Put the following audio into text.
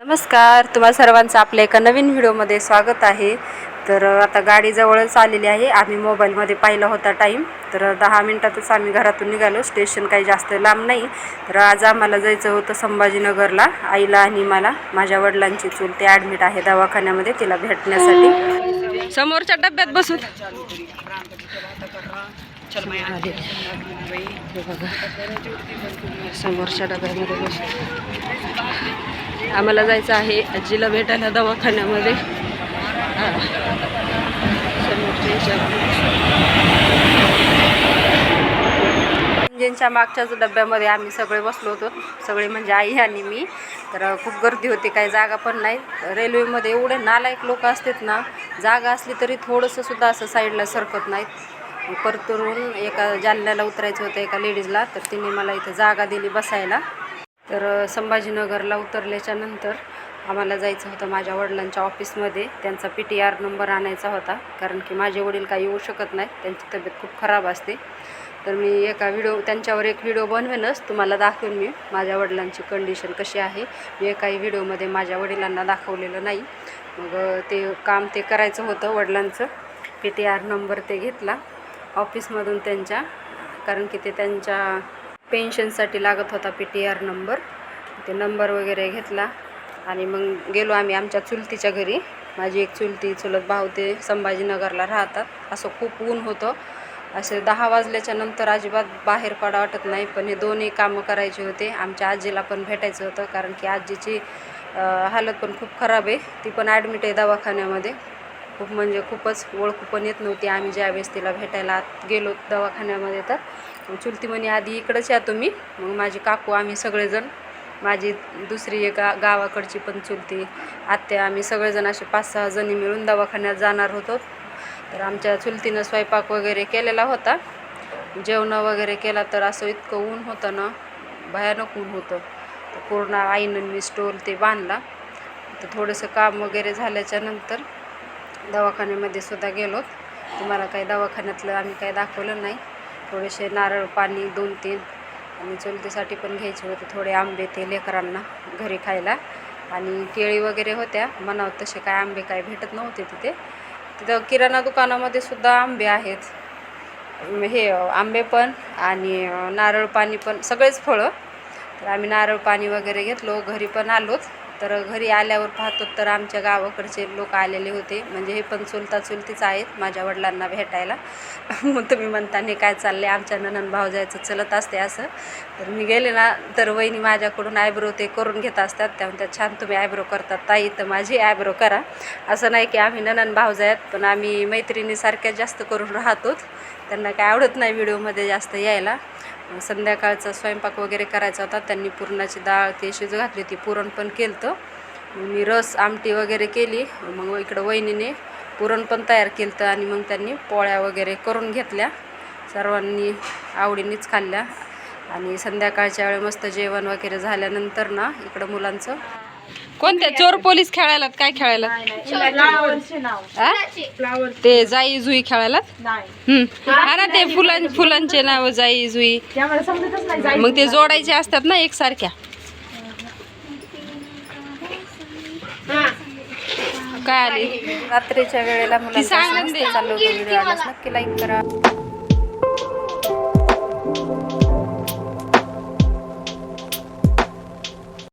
नमस्कार, तुम्हा सर्वांचं आपल्या एका नवीन व्हिडिओमध्ये स्वागत आहे. तर आता गाडी जवळच आलेली आहे. आम्ही मोबाईलमध्ये पाहिला होता टाईम, तर 10 मिनिटातच आम्ही घरातून निघालो. स्टेशन काही जास्त लांब नाही. तर आज आम्हाला जायचं होतं संभाजीनगरला. आईला आणि मला, माझ्या वडिलांची चूल ते ॲडमिट आहे दवाखान्यामध्ये, तिला भेटण्यासाठी. समोरच्या डब्यात बसून समोरच्या डब्यामध्ये बसून आम्हाला जायचं आहे आजीला भेटायला दवाखान्यामध्ये. इंजिनच्या मागच्याच डब्यामध्ये आम्ही सगळे बसलो होतो, सगळे म्हणजे आई आणि मी. तर खूप गर्दी होती, काही जागा पण नाही. रेल्वेमध्ये एवढे नालायक लोक असतात ना, जागा असली तरी थोडंसं सुद्धा असं साईडला सरकत नाहीत. परतून एका जालन्याला उतरायचं होतं एका लेडीजला, तर तिने मला इथं जागा दिली बसायला. तर संभाजीनगरला उतरल्याच्या नंतर आम्हाला जायचं होतं माझ्या वडिलांच्या ऑफिसमध्ये. त्यांचा PTR नंबर आणायचा होता, कारण की माझे वडील काही येऊ शकत नाहीत, त्यांची तब्येत खूप खराब असते. तर मी त्यांच्यावर एक व्हिडिओ बनवेनच, तुम्हाला दाखवेन मी माझ्या वडिलांची कंडिशन कशी आहे. मी एकाही व्हिडिओमध्ये माझ्या वडिलांना दाखवलेलं नाही. मग ते काम करायचं होतं वडिलांचं. PTR नंबर घेतला ऑफिसमधून त्यांच्या, कारण की त्यांच्या पेन्शनसाठी लागत होता PTR नंबर. ते नंबर वगैरे घेतला आणि मग गेलो आम्ही आमच्या चुलतीच्या घरी. माझी एक चुलत भाऊ ते संभाजीनगरला राहतात. असं खूप ऊन होतं, असे 10 वाजल्याच्या नंतर अजिबात बाहेर पडा वाटत नाही. पण हे दोन्ही कामं करायचे होते. आमच्या आजीला पण भेटायचं होतं, कारण की आजीची हालत पण खूप खराब आहे. ती पण ॲडमिट आहे दवाखान्यामध्ये. खूप म्हणजे खूपच ओळखू पण येत नव्हती आम्ही ज्यावेळेस तिला भेटायला गेलो दवाखान्यामध्ये. तर चुलती म्हणे आधी इकडंच या तुम्ही. मग माझी काकू, आम्ही सगळेजण, माझी दुसरी एक गावाकडची पण चुलती, आत्या, आम्ही सगळेजण असे 5-6 जणी मिळून दवाखान्यात जाणार होतो. तर आमच्या चुलतीनं स्वयंपाक वगैरे केलेला होता, जेवण वगैरे केला. तर असं इतकं ऊन होतं ना, भयानक ऊन होतं. तर पूर्ण आईनं मी स्टोल बांधला. तर थोडंसं काम वगैरे झाल्याच्या नंतर दवाखान्यामध्ये सुद्धा गेलो. तुम्हाला काही दवाखान्यातलं आम्ही काही दाखवलं नाही. थोडेसे नारळ पाणी 2-3 आणि चुलतीसाठी पण घ्यायचे होते थोडे आंबे, ते लेकरांना घरी खायला. आणि केळी वगैरे होत्या. म्हणावं तसे काय आंबे काय भेटत नव्हते तिथं किराणा दुकानामध्ये सुद्धा आंबे आहेत. हे आंबे पण आणि नारळ पाणी पण, सगळेच फळं. तर आम्ही नारळ पाणी वगैरे घेतलो, घरी पण आलोच. तर घरी आल्यावर पाहतो तर आमच्या गावाकडचे लोक आलेले होते. म्हणजे हे पण चुलतीच आहेत माझ्या वडिलांना भेटायला. मग तुम्ही म्हणता हे काय चालले, आमच्या नणंद भावजायचं चलत असते असं. तर मी गेले ना, तर वहिनी माझ्याकडून आयब्रो करून घेत असतात. त्या म्हणतात छान तुम्ही आयब्रो करतात ताई, तर माझी आयब्रो करा. असं नाही की आम्ही नणंद भावजायत, पण आम्ही मैत्रिणीसारख्या जास्त करून राहतोच. त्यांना काय आवडत नाही व्हिडिओमध्ये जास्त यायला. संध्याकाळचा स्वयंपाक वगैरे करायचा होता. त्यांनी पुरणाची डाळ शिजू घातली होती, पुरण पण केलं होतं. मी रस आमटी वगैरे केली. मग इकडं वहिनीने पुरण पण तयार केलं होतं आणि मग त्यांनी पोळ्या वगैरे करून घेतल्या. सर्वांनी आवडीनेच खाल्ल्या. आणि संध्याकाळच्या वेळी मस्त जेवण वगैरे झाल्यानंतर ना, इकडं मुलांचं कोणत्या चोर पोलीस खेळायला, काय खेळायला, ते जाई जुई खेळायला. हा ना, ते फुलांचे नाव जाई जुई, मग ते जोडायचे असतात ना एकसारख्या. काय आली रात्रीच्या वेळेला मुलांना चालू होतं व्हिडिओ. नक्की लाईक करा.